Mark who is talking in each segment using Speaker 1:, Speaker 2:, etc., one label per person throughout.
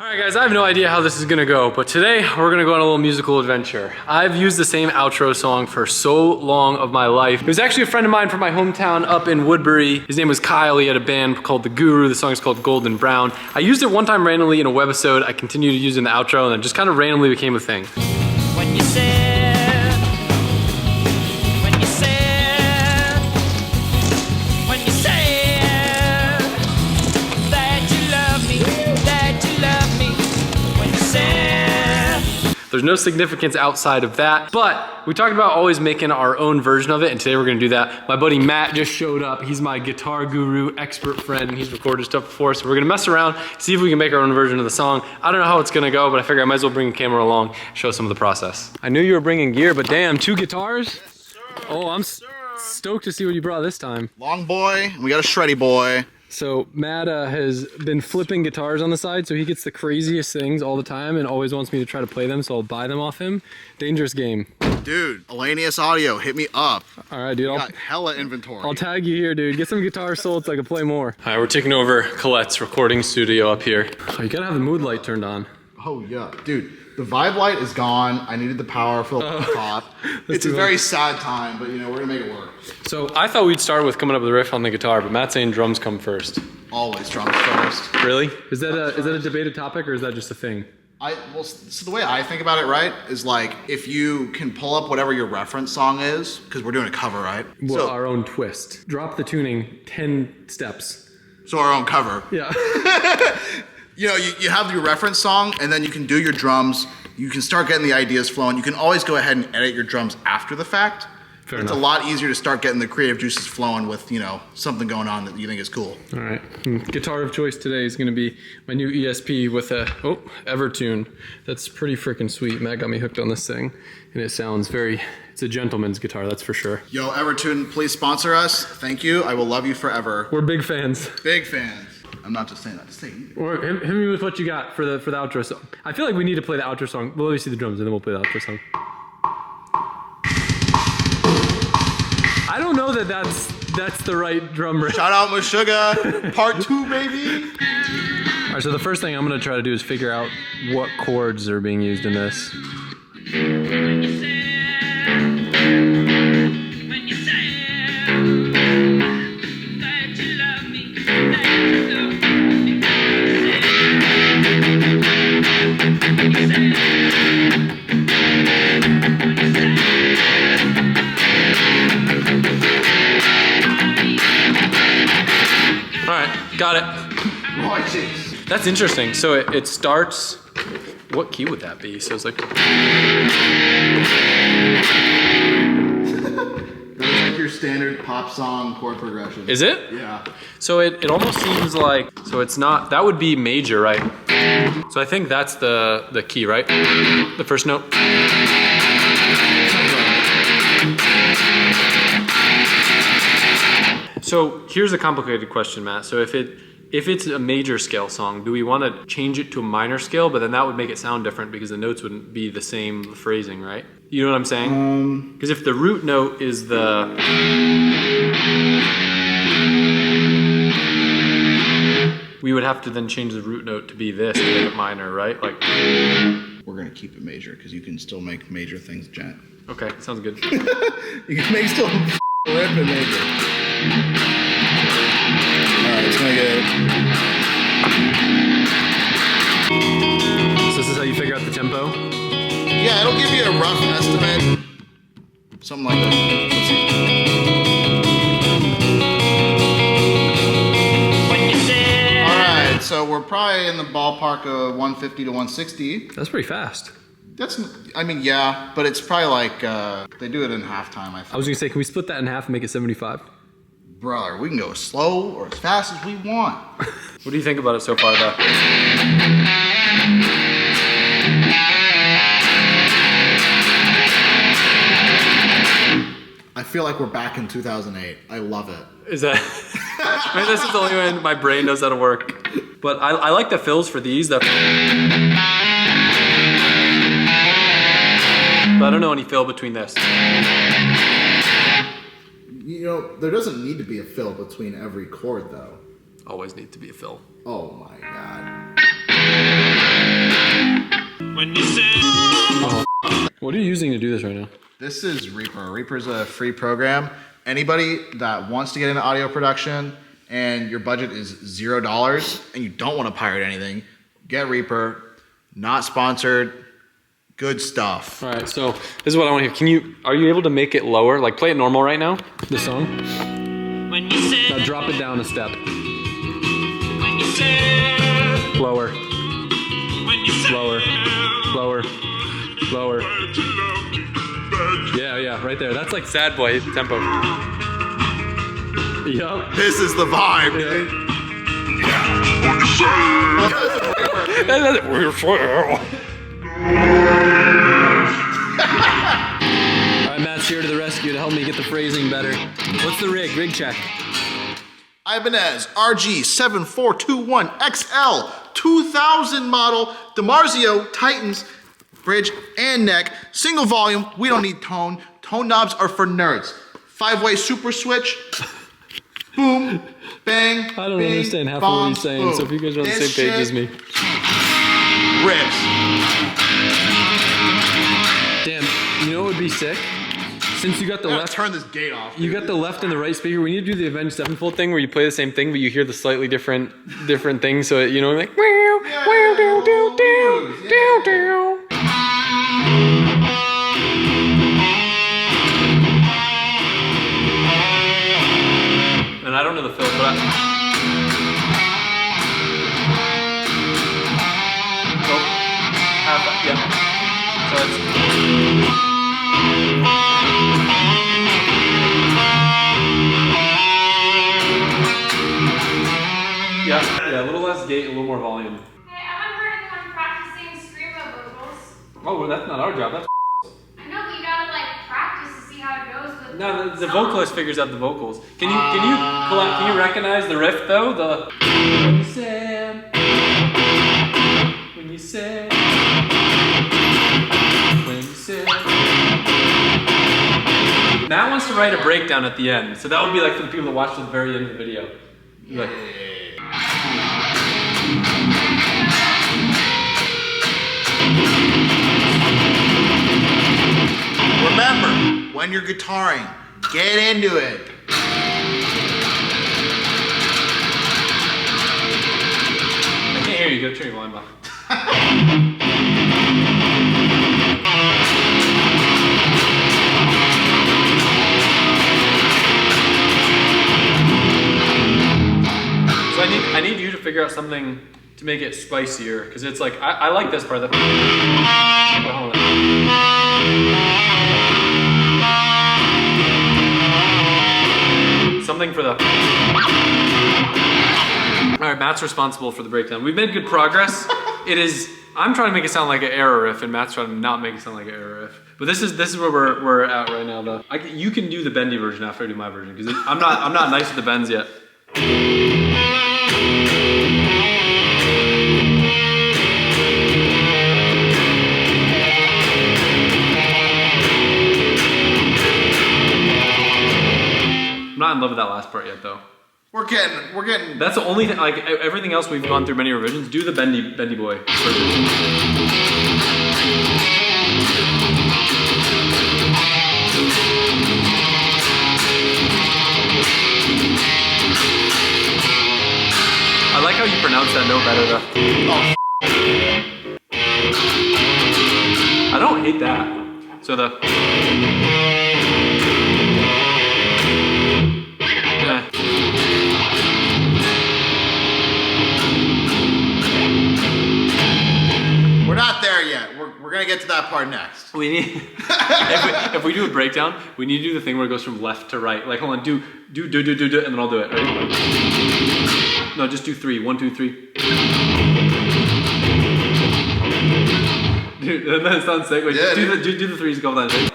Speaker 1: Alright guys, I have no idea how this is gonna go, but today we're gonna go on a little musical adventure. I've used the same outro song for so long of my life. It was actually a friend of mine from my hometown up in Woodbury. His name was Kyle. He had a band called The Guru. The song is called Golden Brown. I used it one time randomly in a webisode. I continued to use it in the outro and it just kind of randomly became a thing.
Speaker 2: When you said, when you said, when you said that you love me, that you love me, when you said.
Speaker 1: There's no significance outside of that, but we talked about always making our own version of it, and today we're gonna do that. My buddy Matt just showed up. He's my guitar guru, expert friend, and he's recorded stuff before, so we're gonna mess around, see if we can make our own version of the song. I don't know how it's gonna go, but I figure I might as well bring a camera along, show some of the process. I knew you were bringing gear, but damn, 2 guitars?
Speaker 3: Yes, sir.
Speaker 1: Oh, I'm
Speaker 3: Yes, sir.
Speaker 1: stoked to see what you brought this time.
Speaker 3: Long boy, and we got a shreddy boy.
Speaker 1: So Matt has been flipping guitars on the side, so he gets the craziest things all the time and always wants me to try to play them, so I'll buy them off him. Dangerous game.
Speaker 3: Dude, Elanius Audio, hit me up.
Speaker 1: All right, dude.
Speaker 3: Got hella inventory.
Speaker 1: I'll tag you here, dude. Get some guitar sold so I can play more. All right, we're taking over Colette's recording studio up here. Oh, you gotta have the mood light turned on.
Speaker 3: Oh yeah, dude. The vibe light is gone. I needed the power for the top. It's a very sad time, but you know, we're gonna make it work.
Speaker 1: So I thought we'd start with coming up with a riff on the guitar, but Matt's saying drums come first.
Speaker 3: Always drums first.
Speaker 1: Really? Is that a debated topic or is that just a thing?
Speaker 3: Well, so the way I think about it, right, is like if you can pull up whatever your reference song is, because we're doing a cover, right?
Speaker 1: Well, our own twist. Drop the tuning 10 steps.
Speaker 3: So our own cover.
Speaker 1: Yeah.
Speaker 3: You know, you have your reference song, and then you can do your drums. You can start getting the ideas flowing. You can always go ahead and edit your drums after the fact.
Speaker 1: Fair
Speaker 3: It's
Speaker 1: enough.
Speaker 3: a lot easier to start getting the creative juices flowing with, you know, something going on that you think is cool.
Speaker 1: All right. Guitar of choice today is going to be my new ESP with a Evertune. That's pretty freaking sweet. Matt got me hooked on this thing, and it sounds it's a gentleman's guitar, that's for sure.
Speaker 3: Yo, Evertune, please sponsor us. Thank you. I will love you forever.
Speaker 1: We're big fans.
Speaker 3: Big fans. I'm not just saying that to say it.
Speaker 1: Or hit me with what you got for the outro song. I feel like we need to play the outro song. Well, let me see the drums, and then we'll play the outro song. I don't know that that's the right drum riff.
Speaker 3: Shout out Meshuggah, part 2, baby.
Speaker 1: All right, so the first thing I'm gonna try to do is figure out what chords are being used in this. Got it.
Speaker 3: Righteous.
Speaker 1: That's interesting. So it starts, what key would that be? So it's like.
Speaker 3: That's like your standard pop song chord progression.
Speaker 1: Is it?
Speaker 3: Yeah.
Speaker 1: So it almost seems like, so it's not, that would be major, right? So I think that's the key, right? The first note. So here's a complicated question, Matt. So if it's a major scale song, do we want to change it to a minor scale? But then that would make it sound different because the notes wouldn't be the same phrasing, right? You know what I'm saying? Because if the root note is the... We would have to then change the root note to be this to make it minor, right? Like.
Speaker 3: We're gonna keep it major because you can still make major things gent.
Speaker 1: Okay, sounds good.
Speaker 3: You can make still rip and major. Alright, it's gonna get.
Speaker 1: So this is how you figure out the tempo?
Speaker 3: Yeah, it'll give you a rough estimate. Something like that. Let's see. Alright, so we're probably in the ballpark of 150 to 160.
Speaker 1: That's pretty fast.
Speaker 3: I mean, yeah, but it's probably like, they do it in halftime, I think.
Speaker 1: I was gonna say, can we split that in half and make it 75?
Speaker 3: Brother, we can go as slow or as fast as we want.
Speaker 1: What do you think about it so far, though?
Speaker 3: I feel like we're back in 2008. I love it.
Speaker 1: Is that? I mean, this is the only way my brain knows how to work. But I like the fills for these. But I don't know any fill between this.
Speaker 3: You know, there doesn't need to be a fill between every chord, though.
Speaker 1: Always need to be a fill.
Speaker 3: Oh my god.
Speaker 1: What are you using to do this right now?
Speaker 3: This is Reaper. Reaper's a free program. Anybody that wants to get into audio production and your budget is $0 and you don't want to pirate anything, get Reaper. Not sponsored. Good stuff.
Speaker 1: All right, so this is what I want to hear. Are you able to make it lower? Like play it normal right now, the song.
Speaker 2: When you say,
Speaker 1: Now drop it down a step.
Speaker 2: when you say,
Speaker 1: Lower,
Speaker 2: when you say,
Speaker 1: lower, lower, lower. Yeah, right there. That's like sad boy tempo. Yup.
Speaker 3: This is the vibe.
Speaker 1: Alright, Matt's here to the rescue to help me get the phrasing better. What's the rig? Rig check.
Speaker 3: Ibanez RG7421XL 2000 model DiMarzio Titans bridge and neck. Single volume. We don't need tone. Tone knobs are for nerds. 5-way super switch. Boom. Bang.
Speaker 1: I don't
Speaker 3: bing,
Speaker 1: understand half of
Speaker 3: bong,
Speaker 1: what he's saying,
Speaker 3: boom.
Speaker 1: so if you guys are on the
Speaker 3: This
Speaker 1: same page
Speaker 3: shit
Speaker 1: as me.
Speaker 3: rips.
Speaker 1: Damn, you know what would be sick? Since you got the
Speaker 3: I gotta
Speaker 1: left,
Speaker 3: turn this gate off.
Speaker 1: you got the left and the right speaker. We need to do the Avenged Sevenfold thing where you play the same thing, but you hear the slightly different things. So you know, like wow, wow, do do do do do. And I don't know the fill, but yeah. So it's. Yeah, a little less gate, a little more volume.
Speaker 4: Hey, I haven't heard anyone practicing screamo vocals.
Speaker 1: Oh, well, that's not our job. That's
Speaker 4: I know, but you gotta like practice to see how it goes with
Speaker 1: no, the
Speaker 4: songs.
Speaker 1: vocalist figures out the vocals. Can you recognize the riff though? The when you say, when you say, when you say. Matt wants to write a breakdown at the end, so that would be like for the people that watch to the very end of the video. Like,
Speaker 3: Remember, when you're guitaring, get into it.
Speaker 1: I can't hear you. Go turn your volume off. So I need you to figure out something to make it spicier, because it's like I like this part. Hold on. Something for the. All right, Matt's responsible for the breakdown. We've made good progress. It is. I'm trying to make it sound like an error riff, and Matt's trying to not make it sound like an error riff. But this is where we're at right now, though. You can do the bendy version after I do my version, because I'm not nice with the bends yet. I'm not in love with that last part yet, though.
Speaker 3: We're getting.
Speaker 1: That's the only thing. Like everything else, we've gone through many revisions. Do the bendy boy version. I like how you pronounce that note better, though.
Speaker 3: Oh,
Speaker 1: I don't hate that. So the.
Speaker 3: we're not there yet. We're gonna get to that part next.
Speaker 1: We need if we do a breakdown, we need to do the thing where it goes from left to right. Like hold on, do, and then I'll do it. Ready? No, just do 3. 1, 2, 3. Dude, doesn't that sound sick? Wait,
Speaker 3: Yeah,
Speaker 1: just do the 3s a couple times. Right?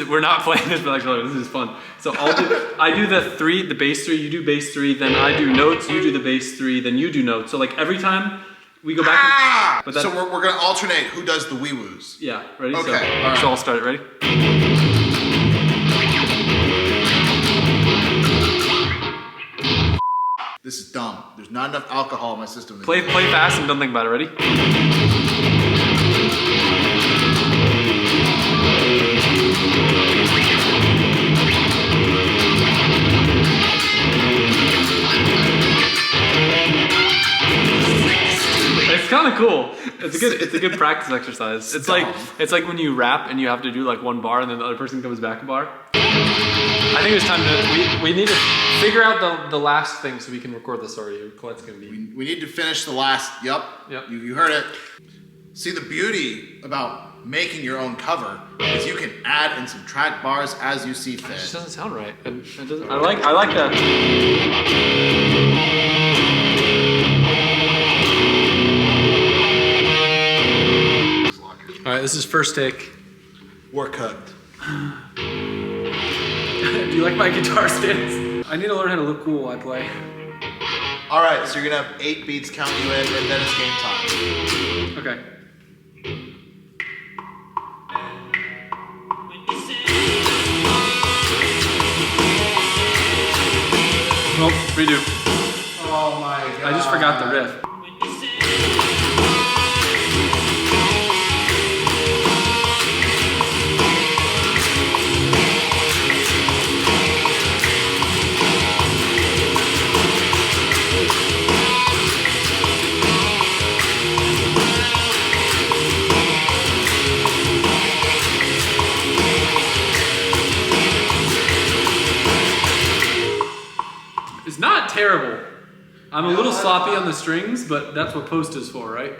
Speaker 1: We're not playing this for like this is fun. So I do the 3, the bass 3, you do bass 3, then I do notes, you do the bass 3, then you do notes. So like every time we go back. But
Speaker 3: So we're gonna alternate who does the wee woos.
Speaker 1: Yeah, ready?
Speaker 3: Okay,
Speaker 1: So,
Speaker 3: all right.
Speaker 1: so I'll start it. Ready?
Speaker 3: This is dumb. There's not enough alcohol in my system.
Speaker 1: Play fast and don't think about it. Ready? It's kind of cool. It's a good practice exercise. It's like when you rap and you have to do like one bar and then the other person comes back a bar. I think it's time to we need to figure out the last thing so we can record the story. Colette's gonna be.
Speaker 3: We need to finish the last. Yep. You heard it. See, the beauty about making your own cover is you can add and subtract bars as you see fit.
Speaker 1: It just doesn't sound right. It doesn't. I like that. All right, this is first take.
Speaker 3: We're cooked.
Speaker 1: Do you like my guitar stance? I need to learn how to look cool while I play.
Speaker 3: All right, so you're gonna have 8 beats count you in, and then it's game time.
Speaker 1: Okay. Nope, redo.
Speaker 3: Oh my god.
Speaker 1: I just forgot the riff. It's not terrible. I'm a little sloppy on the strings, but that's what post is for, right?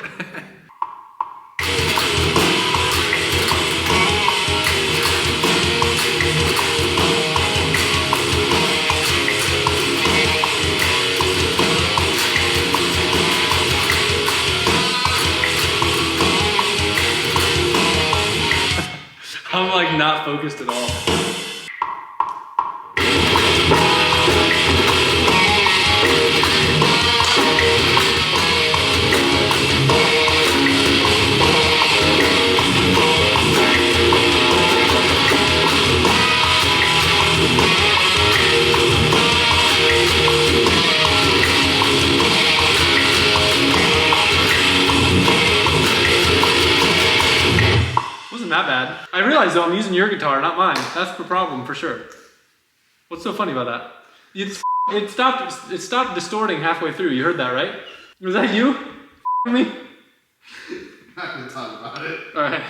Speaker 1: I'm like not focused at all. Wasn't that bad. I realize though I'm using your guitar, not mine. That's the problem for sure. What's so funny about that? It stopped distorting halfway through. You heard that, right? Was that you? Me?
Speaker 3: Not gonna talk about it.
Speaker 1: All right.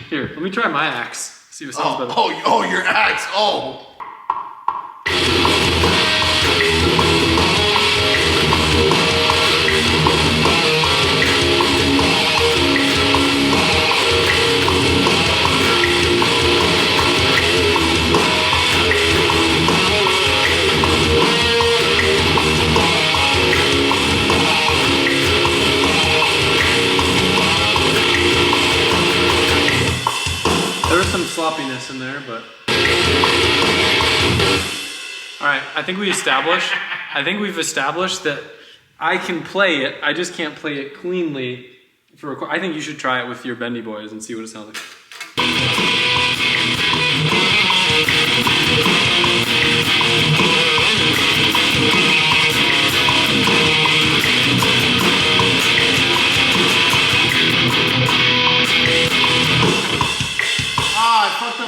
Speaker 1: Here, let me try my axe. See if it sounds better.
Speaker 3: Oh, your axe. Oh.
Speaker 1: There's some sloppiness in there, but. All right, I think we've established that I can play it, I just can't play it cleanly for record. I think you should try it with your bendy boys and see what it sounds like.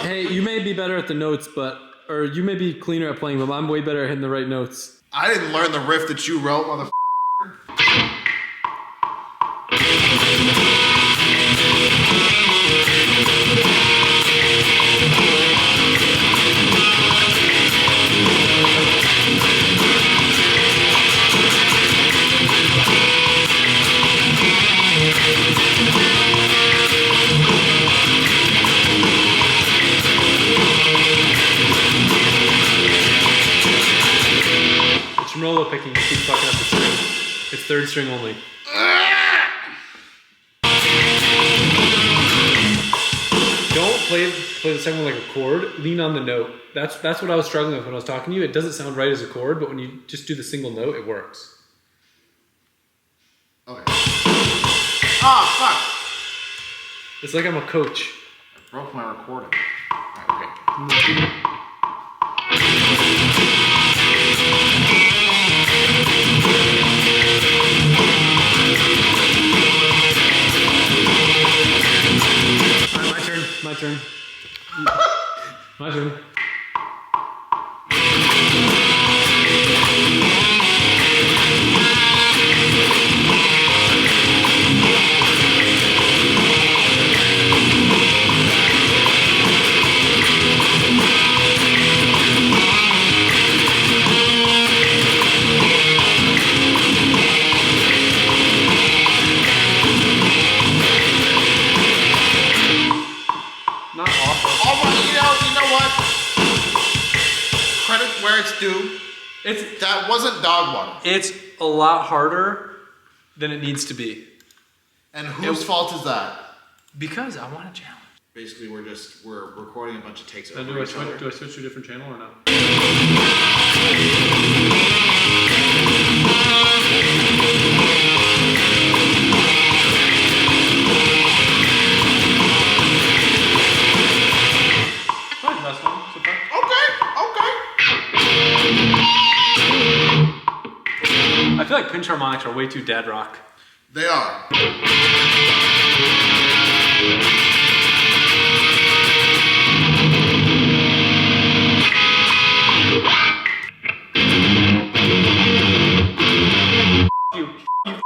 Speaker 1: Hey, you may be better at the notes, or you may be cleaner at playing, but I'm way better at hitting the right notes.
Speaker 3: I didn't learn the riff that you wrote, motherfucker.
Speaker 1: Tremolo picking, keep fucking up the string. It's third string only. Don't play the second one like a chord. Lean on the note. That's what I was struggling with when I was talking to you. It doesn't sound right as a chord, but when you just do the single note, it works.
Speaker 3: Okay. Ah, fuck.
Speaker 1: It's like I'm a coach.
Speaker 3: I broke my recording. Okay.
Speaker 1: My turn. My turn. Not awful.
Speaker 3: Oh my, you know what? Credit where it's due. That wasn't dog water.
Speaker 1: It's a lot harder than it needs to be.
Speaker 3: And whose fault is that?
Speaker 1: Because I want a challenge.
Speaker 3: Basically, we're recording a bunch of takes over
Speaker 1: Do I
Speaker 3: each other.
Speaker 1: switch to a different channel or no? Probably the best one so far.
Speaker 3: Okay.
Speaker 1: I feel like pinch harmonics are way too dad rock.
Speaker 3: They are.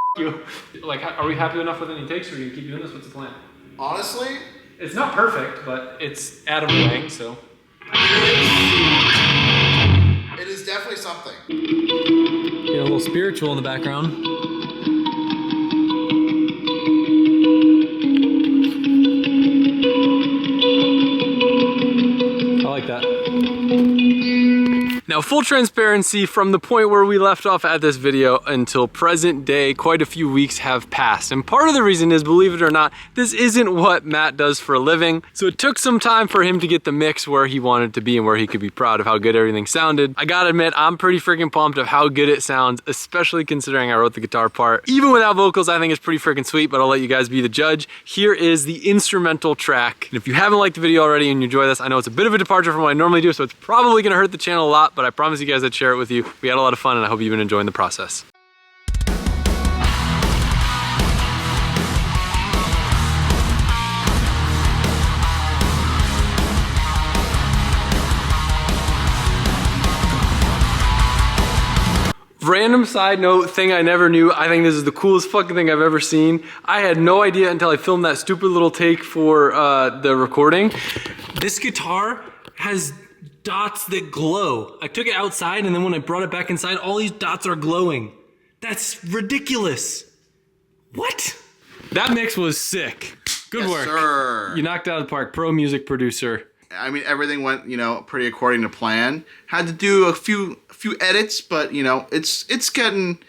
Speaker 1: You. Like, are we happy enough with any takes, or are you gonna keep doing this? What's the plan?
Speaker 3: Honestly,
Speaker 1: It's not perfect, but it's Adam Wang, so.
Speaker 3: it is definitely something.
Speaker 1: Yeah, a little spiritual in the background. I like that. Now, full transparency, from the point where we left off at this video until present day, quite a few weeks have passed. And part of the reason is, believe it or not, this isn't what Matt does for a living. So it took some time for him to get the mix where he wanted to be and where he could be proud of how good everything sounded. I gotta admit, I'm pretty freaking pumped of how good it sounds, especially considering I wrote the guitar part. Even without vocals, I think it's pretty freaking sweet, but I'll let you guys be the judge. Here is the instrumental track. And if you haven't liked the video already and you enjoy this, I know it's a bit of a departure from what I normally do, so it's probably gonna hurt the channel a lot, but I promise you guys I'd share it with you. We had a lot of fun and I hope you've been enjoying the process. Random side note, thing I never knew, I think this is the coolest fucking thing I've ever seen. I had no idea until I filmed that stupid little take for the recording. This guitar has dots that glow. I took it outside and then when I brought it back inside, all these dots are glowing. That's ridiculous. What? That mix was sick. Good work.
Speaker 3: Sir.
Speaker 1: You knocked it out of the park. Pro music producer.
Speaker 3: I mean, everything went, pretty according to plan. Had to do a few edits, but it's getting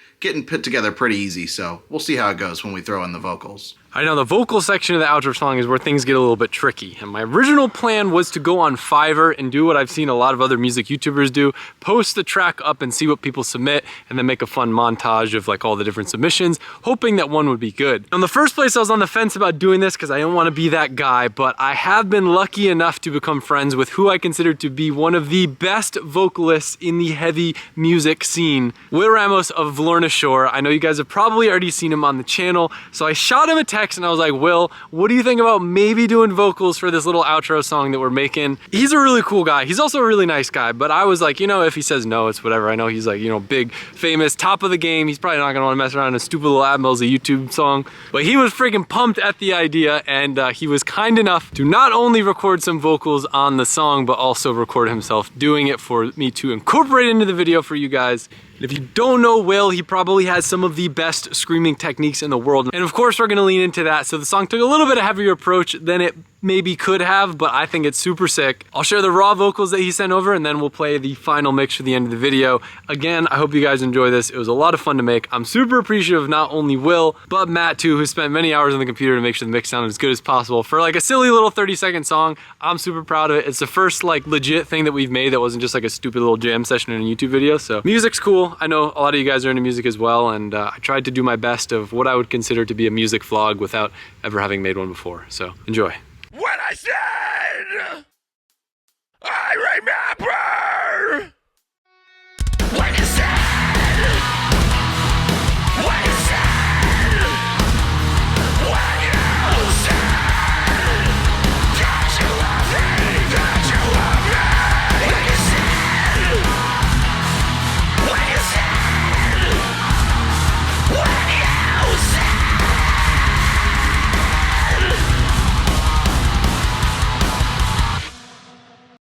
Speaker 3: put together pretty easy. So we'll see how it goes when we throw in the vocals. I know the vocal section of the outro song is where things get a little bit tricky. And my original plan was to go on Fiverr and do what I've seen a lot of other music YouTubers do, post the track up and see what people submit, and then make a fun montage of like all the different submissions, hoping that one would be good. In the first place, I was on the fence about doing this because I didn't want to be that guy, but I have been lucky enough to become friends with who I consider to be one of the best vocalists in the heavy music scene, Will Ramos of Lorna Shore. I know you guys have probably already seen him on the channel, so I shot him a text and I was like, Will, what do you think about maybe doing vocals for this little outro song that we're making? He's a really cool guy. He's also a really nice guy, but I was like, if he says no, it's whatever. I know he's like, big, famous, top of the game. He's probably not gonna wanna mess around in a stupid little Admiral's a YouTube song, but he was freaking pumped at the idea, and he was kind enough to not only record some vocals on the song, but also record himself doing it for me to incorporate into the video for you guys. And if you don't know Will, he probably has some of the best screaming techniques in the world. And of course, we're gonna lean into that. So the song took a little bit of heavier approach than it maybe could have, but I think it's super sick. I'll share the raw vocals that he sent over and then we'll play the final mix for the end of the video. Again, I hope you guys enjoy this. It was a lot of fun to make. I'm super appreciative of not only Will, but Matt too, who spent many hours on the computer to make sure the mix sounded as good as possible. For like a silly little 30-second song, I'm super proud of it. It's the first like legit thing that we've made that wasn't just like a stupid little jam session in a YouTube video. So music's cool. I know a lot of you guys are into music as well, and I tried to do my best of what I would consider to be a music vlog without ever having made one before. So enjoy.
Speaker 2: What I said, I remember.